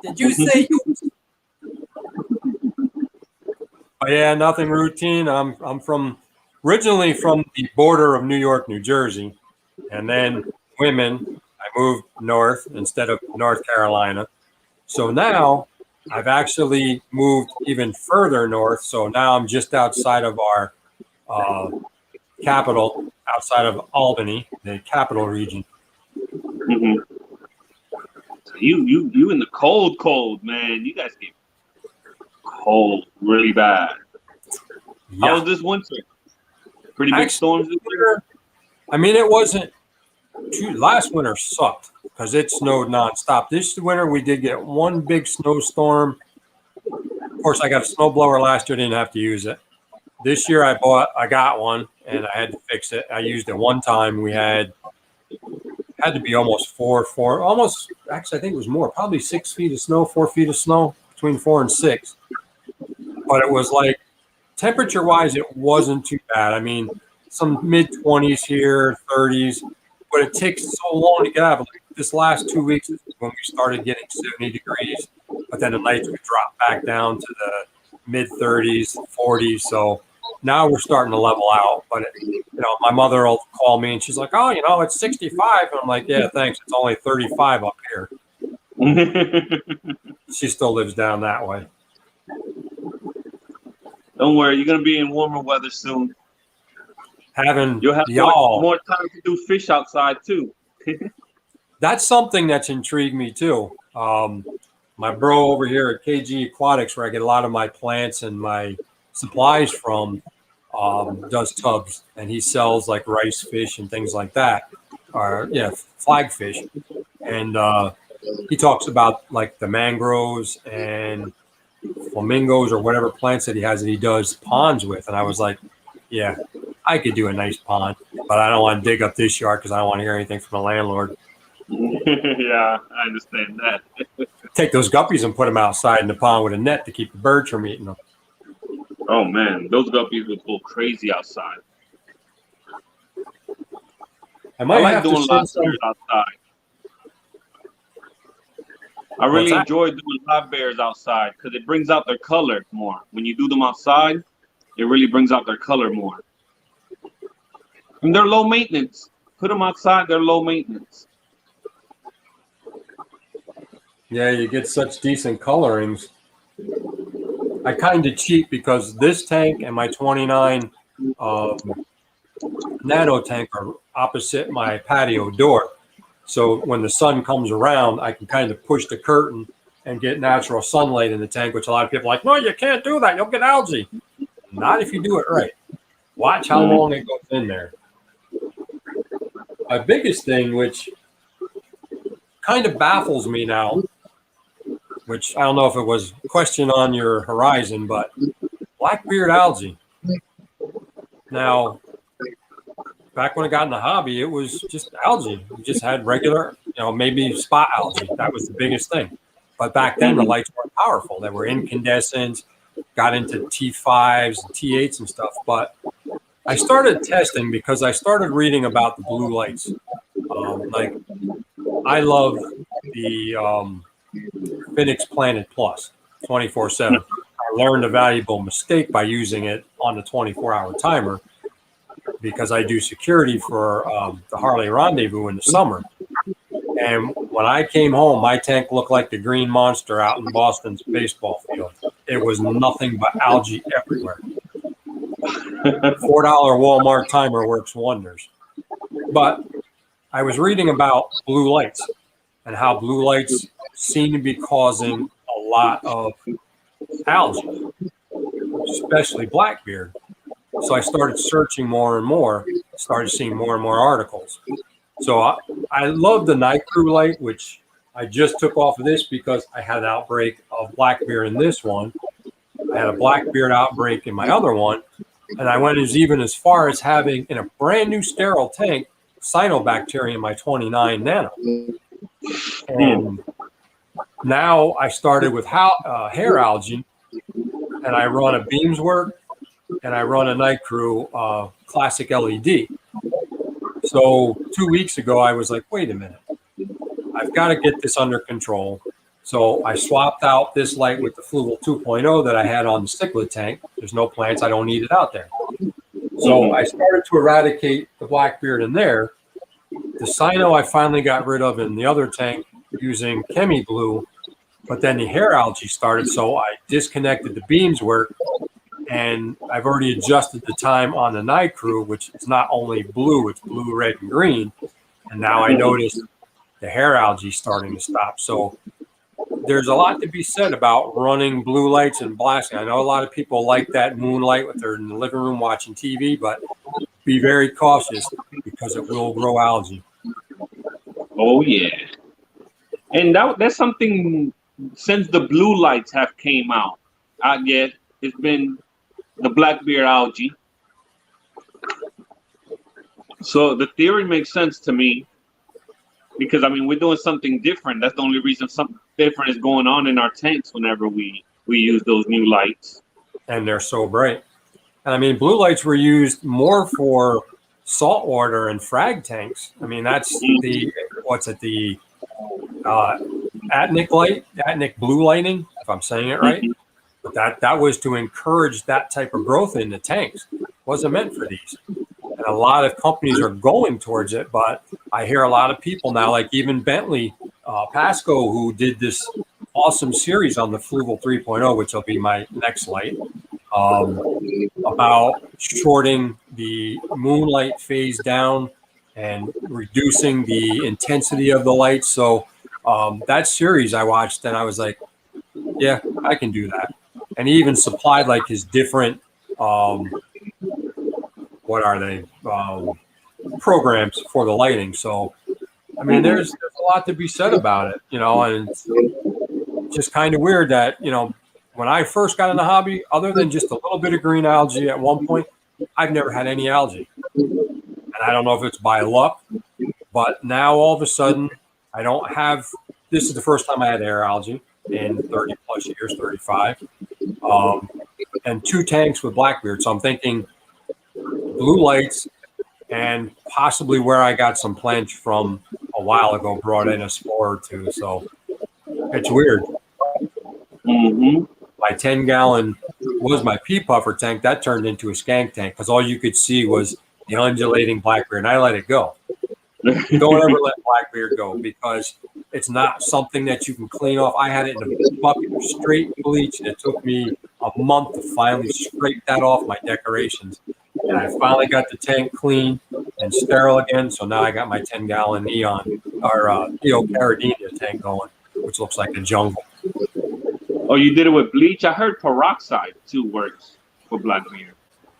Did you say youths? But yeah, nothing routine. I'm originally from the border of New York, New Jersey, and then women. I moved north instead of North Carolina. So now I've actually moved even further north. So now I'm just outside of our capital, outside of Albany, the capital region. Mm-hmm. You in the cold, man. You guys get cold really bad. Yeah. How was this winter? Pretty big storms this winter? I mean, it wasn't last winter sucked because it snowed nonstop. This winter we did get one big snowstorm. Of course, I got a snowblower last year, didn't have to use it. This year I got one and I had to fix it. I used it one time. We had to be almost almost actually I think it was more, probably 6 feet of snow, 4 feet of snow, between 4 and 6. But it was like temperature wise, it wasn't too bad. I mean, some mid 20s here, 30s, but it takes so long to get out. Like this last 2 weeks is when we started getting 70 degrees, but then the nights would drop back down to the mid 30s, 40s. So now we're starting to level out. But my mother will call me and she's like, "Oh, it's 65." And I'm like, "Yeah, thanks. It's only 35 up here." She still lives down that way. Don't worry, you're gonna be in warmer weather soon. You'll have more time to do fish outside too. That's something that's intrigued me too. My bro over here at KG Aquatics, where I get a lot of my plants and my supplies from, does tubs, and he sells like rice fish and things like that, or flagfish. And he talks about like the mangroves and flamingos or whatever plants that he has that he does ponds with. And I was like, yeah, I could do a nice pond, but I don't want to dig up this yard because I don't want to hear anything from the landlord. Yeah, I understand that. Take those guppies and put them outside in the pond with a net to keep the birds from eating them. Oh man, those guppies would go crazy outside. I like doing live bears outside. I really enjoy doing live bears outside because it brings out their color more. When you do them outside, it really brings out their color more. And they're low maintenance. Put them outside, they're low maintenance. Yeah, you get such decent colorings. I kind of cheat because this tank and my 29 nano tank are opposite my patio door. So when the sun comes around, I can kind of push the curtain and get natural sunlight in the tank, which a lot of people are like, no, you can't do that. You'll get algae. Not if you do it right. Watch how long it goes in there. My biggest thing, which kind of baffles me now, which I don't know if it was a question on your horizon, but blackbeard algae. Now, back when I got in the hobby, it was just algae. We just had regular, maybe spot algae. That was the biggest thing. But back then, the lights weren't powerful. They were incandescent, got into T5s and T8s and stuff. But I started testing because I started reading about the blue lights. I love the Phoenix Planet Plus 24/7. I learned a valuable mistake by using it on the 24-hour timer because I do security for the Harley Rendezvous in the summer. And when I came home, my tank looked like the green monster out in Boston's baseball field. It was nothing but algae everywhere. $4 Walmart timer works wonders. But I was reading about blue lights and how blue lights seem to be causing a lot of algae, especially blackbeard. So I started searching more and more, started seeing more and more articles. So I love the night crew light, which I just took off of this because I had an outbreak of blackbeard in this one. I had a blackbeard outbreak in my other one. And I went even as far as having, in a brand new sterile tank, cyanobacteria in my 29 nano. And now I started with hair algae, and I run a beams work, and I run a night crew, classic LED. So 2 weeks ago, I was like, wait a minute, I've got to get this under control. So I swapped out this light with the Fluval 2.0 that I had on the cichlid tank. There's no plants. I don't need it out there. So I started to eradicate the blackbeard in there. The cyno I finally got rid of in the other tank using Chemi Blue, but then the hair algae started, so I disconnected the beams work, and I've already adjusted the time on the night crew, which is not only blue, it's blue, red, and green. And now I noticed the hair algae starting to stop. So there's a lot to be said about running blue lights and blasting. I know a lot of people like that moonlight when they're in the living room watching TV, but be very cautious because it will grow algae. Oh yeah, and that's something since the blue lights have came out. Yeah, it's been the blackbeard algae. So the theory makes sense to me because I mean we're doing something different. That's the only reason something different is going on in our tanks whenever we use those new lights. And they're so bright. And I mean, blue lights were used more for saltwater and frag tanks. I mean, that's the Atnic light, Atnic blue lighting, if I'm saying it right. But that was to encourage that type of growth in the tanks. It wasn't meant for these. And a lot of companies are going towards it, but I hear a lot of people now, like even Bentley Pasco, who did this awesome series on the Fluval 3.0, which will be my next light, about shorting the moonlight phase down and reducing the intensity of the light. So that series I watched and I was like, yeah, I can do that. And he even supplied like his different, what are they, programs for the lighting. So, I mean, there's a lot to be said about it, you know, and it's just kind of weird that, you know, when I first got in the hobby, other than just a little bit of green algae at one point, I've never had any algae. And I don't know if it's by luck, but now all of a sudden I don't have, this is the first time I had air algae in 30 plus years, 35, and 2 tanks with blackbeard. So I'm thinking blue lights and possibly where I got some plants from a while ago brought in a spore or 2. So it's weird. My 10-gallon was my pea puffer tank. That turned into a skank tank because all you could see was the undulating blackbeard, and I let it go. Don't ever let blackbeard go because it's not something that you can clean off. I had it in a bucket of straight bleach, and it took me a month to finally scrape that off my decorations. And I finally got the tank clean and sterile again. So now I got my 10-gallon neon or Neocaridina tank going, which looks like a jungle. Oh, you did it with bleach? I heard peroxide too works for blackbeard.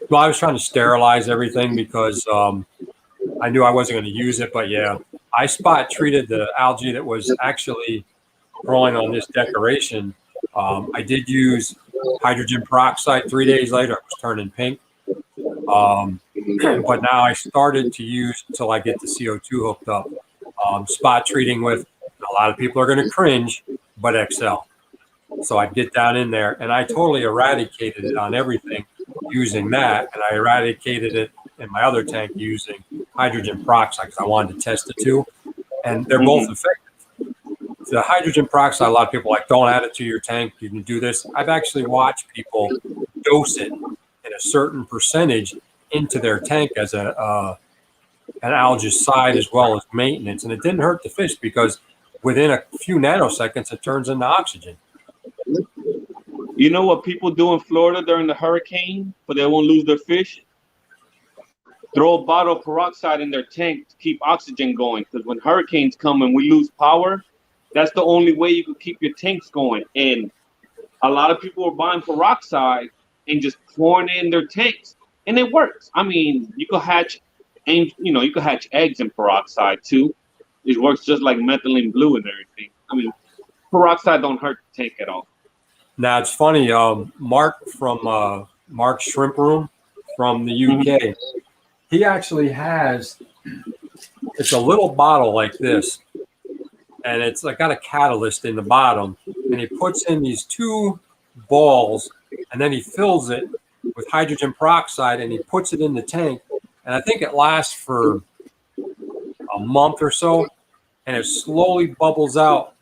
Well, I was trying to sterilize everything because I knew I wasn't going to use it. But yeah, I spot treated the algae that was actually growing on this decoration. I did use hydrogen peroxide. 3 days later, it was turning pink. But now I started to use until I get the CO2 hooked up. Spot treating with, a lot of people are going to cringe, but XL. So I'd get down in there and I totally eradicated it on everything using that. And I eradicated it in my other tank using hydrogen peroxide because I wanted to test the 2. And they're both effective. The hydrogen peroxide, a lot of people are like, don't add it to your tank. You can do this. I've actually watched people dose it in a certain percentage into their tank as an algicide as well as maintenance. And it didn't hurt the fish because within a few nanoseconds, it turns into oxygen. You know what people do in Florida during the hurricane, but they won't lose their fish? Throw a bottle of peroxide in their tank to keep oxygen going. Because when hurricanes come and we lose power, that's the only way you can keep your tanks going. And a lot of people are buying peroxide and just pouring it in their tanks, and it works. I mean, you could hatch, and you could hatch eggs in peroxide too. It works just like methylene blue and everything. I mean, peroxide don't hurt the tank at all. Now it's funny. Mark from Mark's Shrimp Room from the UK, he actually has. It's a little bottle like this, and it's like got a catalyst in the bottom, and he puts in these 2 balls, and then he fills it with hydrogen peroxide, and he puts it in the tank, and I think it lasts for a month or so, and it slowly bubbles out,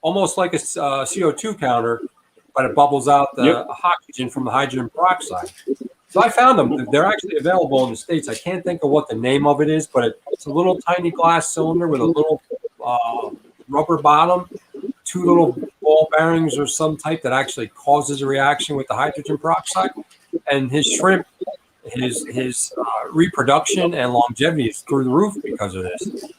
almost like a CO2 counter, but it bubbles out the oxygen from the hydrogen peroxide. So I found them. They're actually available in the States. I can't think of what the name of it is, but it's a little tiny glass cylinder with a little rubber bottom, 2 little ball bearings or some type that actually causes a reaction with the hydrogen peroxide. And his shrimp, his reproduction and longevity is through the roof because of this.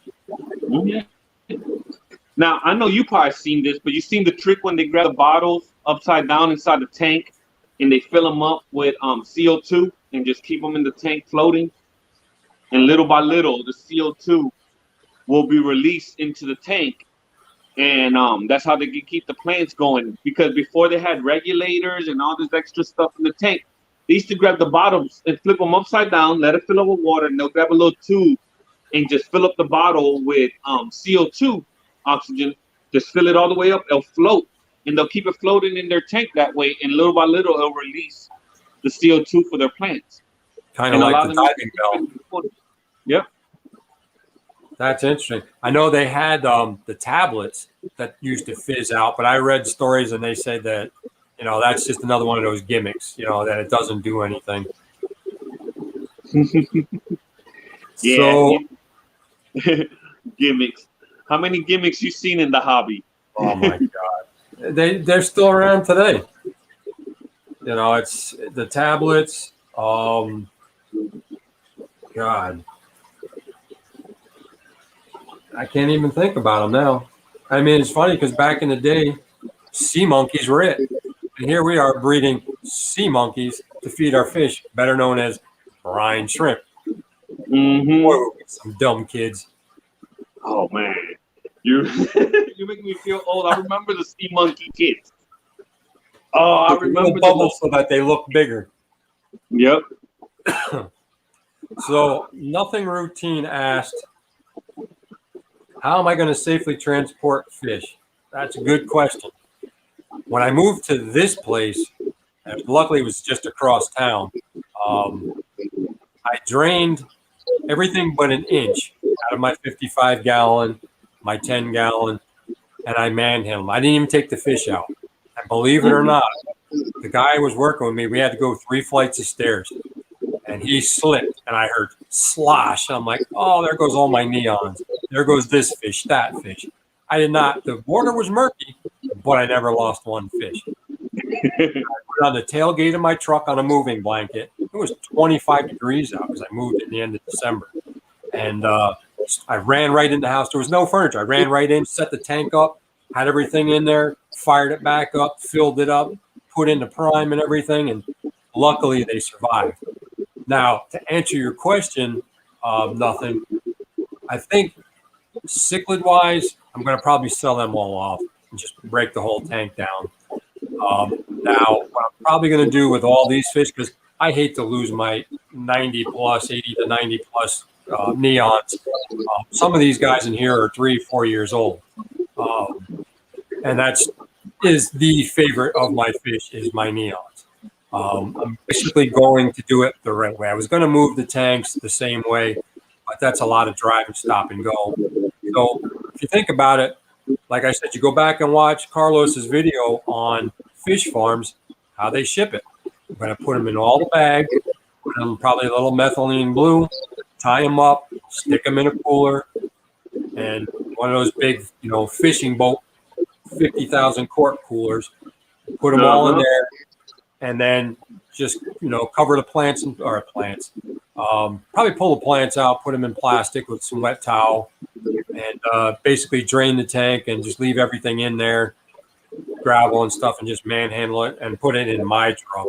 Now, I know you probably seen this, but you seen the trick when they grab the bottles upside down inside the tank and they fill them up with CO2 and just keep them in the tank floating. And little by little, the CO2 will be released into the tank. And that's how they can keep the plants going. Because before they had regulators and all this extra stuff in the tank, they used to grab the bottles and flip them upside down, let it fill up with water, and they'll grab a little tube and just fill up the bottle with CO2 oxygen. Just fill it all the way up. It'll float, and they'll keep it floating in their tank that way. And little by little, it'll release the CO2 for their plants. Kind of like the diving bell. Yep. That's interesting. I know they had the tablets that used to fizz out, but I read stories and they said that, that's just another one of those gimmicks, that it doesn't do anything. Yeah. So, gimmicks. How many gimmicks you seen in the hobby? Oh my God. They're still around today. It's the tablets. God. I can't even think about them now. I mean, it's funny because back in the day, sea monkeys were it. And here we are breeding sea monkeys to feed our fish, better known as brine shrimp. Whoa, some dumb kids. Oh, man. You're making me feel old. I remember the sea monkey kids. Oh, I remember bubbles so that they look bigger. Yep. So, Nothing Routine asked, how am I going to safely transport fish? That's a good question. When I moved to this place, and luckily it was just across town, I drained everything but an inch out of my 55-gallon, my 10-gallon, and I manhandled them. I didn't even take the fish out. And believe it or not, the guy who was working with me, we had to go 3 flights of stairs. And he slipped, and I heard slosh. I'm like, oh, there goes all my neons. There goes this fish, that fish. I did not. The water was murky, but I never lost one fish. I put it on the tailgate of my truck on a moving blanket. It was 25 degrees out because I moved at the end of December. And I ran right in the house. There was no furniture. I ran right in, set the tank up, had everything in there, fired it back up, filled it up, put in the prime and everything, and luckily they survived. Now, to answer your question, Nothing, I think cichlid-wise, I'm going to probably sell them all off and just break the whole tank down. Now, what I'm probably going to do with all these fish, because I hate to lose my 90-plus, 80 to 90-plus neons. Some of these guys in here are 3-4 years old. And is the favorite of my fish is my neons. I'm basically going to do it the right way. I was going to move the tanks the same way, but that's a lot of drive and stop and go. So if you think about it, like I said, you go back and watch Carlos's video on fish farms, how they ship it. I'm going to put them in all the bags, put them probably a little methylene blue, tie them up, stick them in a cooler, and one of those big, fishing boat 50,000 quart coolers. Put them all in there, and then just cover the plants. Probably pull the plants out, put them in plastic with some wet towel, and basically drain the tank and just leave everything in there, gravel and stuff, and just manhandle it and put it in my truck,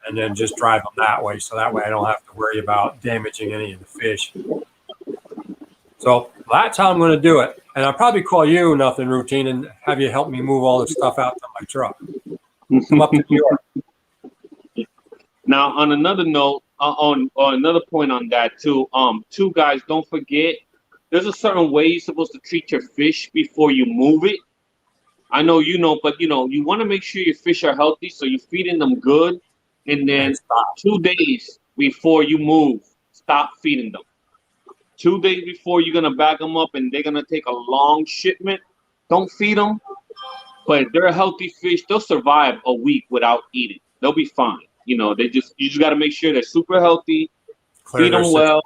and then just drive them that way. So that way I don't have to worry about damaging any of the fish. So that's how I'm going to do it. And I'll probably call you, Nothing Routine, and have you help me move all the stuff out to my truck. Come up to New York. Now, on another note, on another point on that too, guys, don't forget, there's a certain way you're supposed to treat your fish before you move it. I know but you want to make sure your fish are healthy, so you're feeding them good. and then And stop. 2 days before you move, stop feeding them. 2 days before you're gonna bag them up and they're gonna take a long shipment, don't feed them. But if they're a healthy fish, they'll survive a week without eating. They'll be fine. You know, you just got to make sure they're super healthy, Clear feed their them system. well.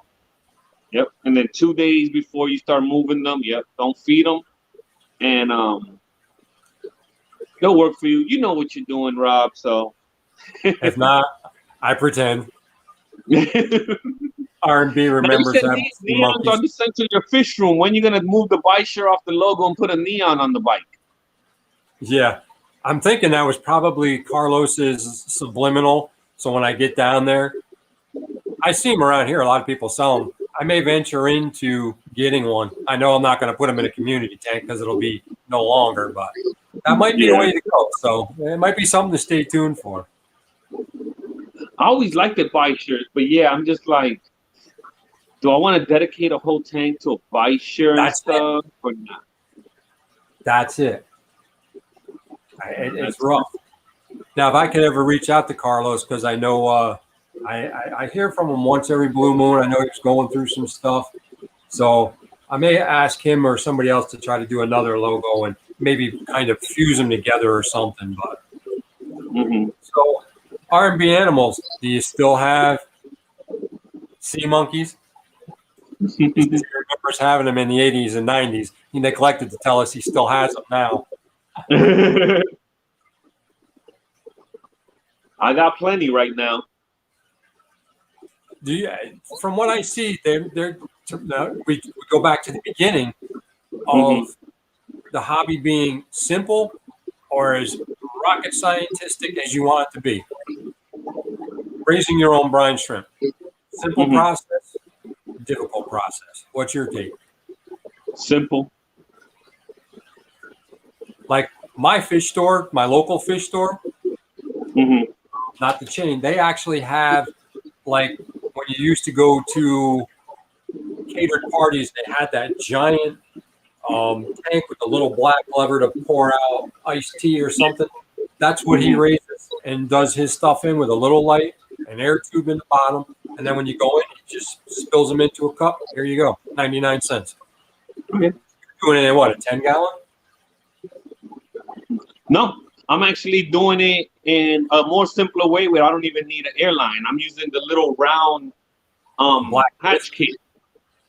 Yep. And then 2 days before you start moving them, yep, don't feed them, and they'll work for you. You know what you're doing, Rob. So If not, I pretend. R&B Now you remembers said having sea neons monkeys. are the center of your fish room. When you gonna move the bike share off the logo and put a neon on the bike? Yeah. I'm thinking that was probably Carlos's subliminal. So when I get down there, I see them around here. A lot of people sell them. I may venture into getting one. I know I'm not going to put them in a community tank because it'll be no longer, but that might be the way to go. So it might be something to stay tuned for. I always liked the bike shirts, but yeah, I'm just like, do I want to dedicate a whole tank to a bike shirt and stuff or not? That's it. It's rough. Now, if I could ever reach out to Carlos, because I know I hear from him once every blue moon. I know he's going through some stuff. So I may ask him or somebody else to try to do another logo and maybe kind of fuse them together or something. But So R&B animals, do you still have sea monkeys? He remembers having them in the 80s and 90s. He neglected to tell us he still has them now. I got plenty right now. Do you, from what I see, we go back to the beginning of the hobby being simple or as rocket scientific as you want it to be. Raising your own brine shrimp. Simple process, difficult process. What's your take? Simple. Like my fish store, my local fish store, not the chain, they actually have, like when you used to go to catered parties, they had that giant tank with a little black lever to pour out iced tea or something. That's what he raises and does his stuff in with a little light, an air tube in the bottom. And then when you go in, he just spills them into a cup. Here you go, 99 cents. Okay. Doing it in what, a 10-gallon? No, I'm actually doing it in a more simpler way where I don't even need an airline. I'm using the little round Black hatch kit.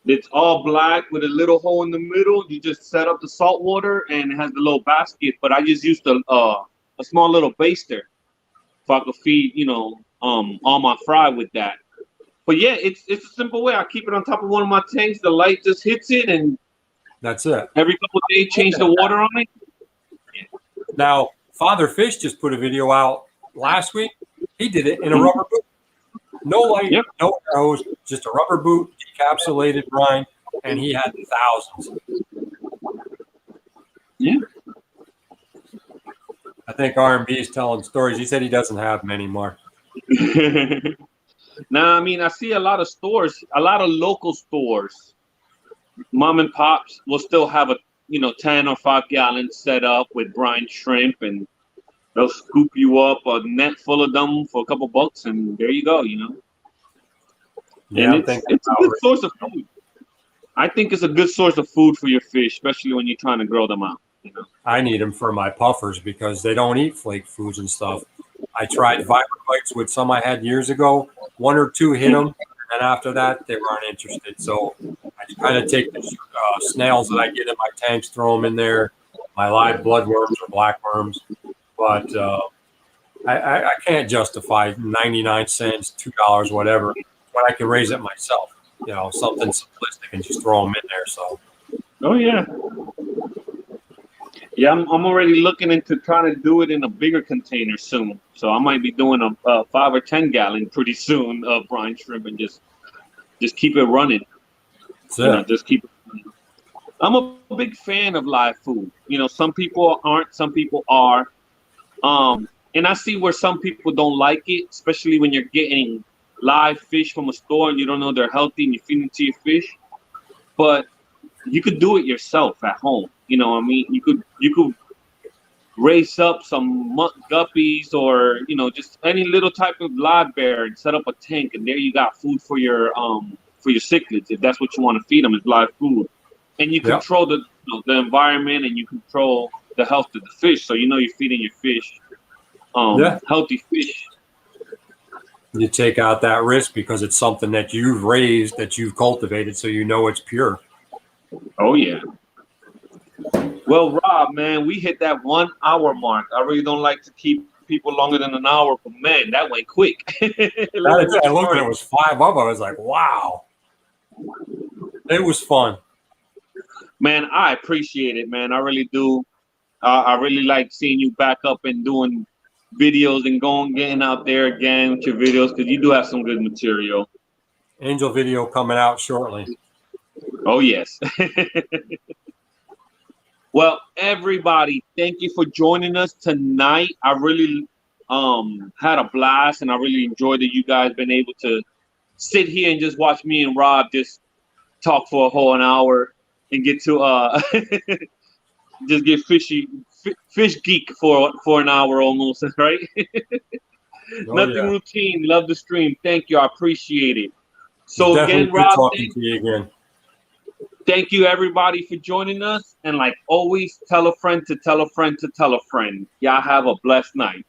It's all black with a little hole in the middle. You just set up the salt water and it has the little basket. But I just used a small little baster so I could feed, all my fry with that. But yeah, it's a simple way. I keep it on top of one of my tanks. The light just hits it, and that's it. Every couple of days, change the water on it. Now, Father Fish just put a video out last week. He did it in a rubber boot. No light, no hose, just a rubber boot, decapsulated brine, and he had thousands. Yeah. I think R&B is telling stories. He said he doesn't have many more. Now, I mean, I see a lot of stores, a lot of local stores, mom and pops will still have a 10 or 5 gallon set up with brine shrimp, and they'll scoop you up a net full of them for a couple bucks, and there you go. Yeah, and it's a good source of food. I think it's a good source of food for your fish, especially when you're trying to grow them out. I need them for my puffers because they don't eat flake foods and stuff. I tried bites with some I had years ago. 1 or 2 hit them, and after that, they weren't interested. So I kind of take the snails that I get in my tanks, throw them in there, my live bloodworms or blackworms. But I can't justify 99 cents, $2, whatever, when I can raise it myself. Something simplistic and just throw them in there. So. Oh yeah. Yeah, I'm already looking into trying to do it in a bigger container soon. So I might be doing a 5 or 10 gallon pretty soon of brine shrimp and just keep it running. Just keep it running. I'm a big fan of live food. Some people aren't, some people are. And I see where some people don't like it, especially when you're getting live fish from a store and you don't know they're healthy and you're feeding it to your fish. But you could do it yourself at home. I mean, you could raise up some muck guppies or just any little type of live bear and set up a tank, and there you got food for your cichlids if that's what you want to feed them is live food, and you control the environment and you control the health of the fish, so you're feeding your fish healthy fish. You take out that risk because it's something that you've raised, that you've cultivated, so it's pure. Oh yeah. Well, Rob, man, we hit that 1 hour mark. I really don't like to keep people longer than an hour, but man, that went quick. I looked at it, was 5 of them. I was like, wow. It was fun. Man, I appreciate it, man. I really do. I really like seeing you back up and doing videos and getting out there again with your videos, because you do have some good material. Angel video coming out shortly. Oh, yes. Well, everybody, thank you for joining us tonight. I really had a blast, and I really enjoyed that you guys been able to sit here and just watch me and Rob just talk for a whole an hour and get to just get fish geek for an hour almost, right? Nothing routine. Love the stream. Thank you. I appreciate it. So again, Rob, talking to you again. Thank you, everybody, for joining us. And like always, tell a friend to tell a friend to tell a friend. Y'all have a blessed night.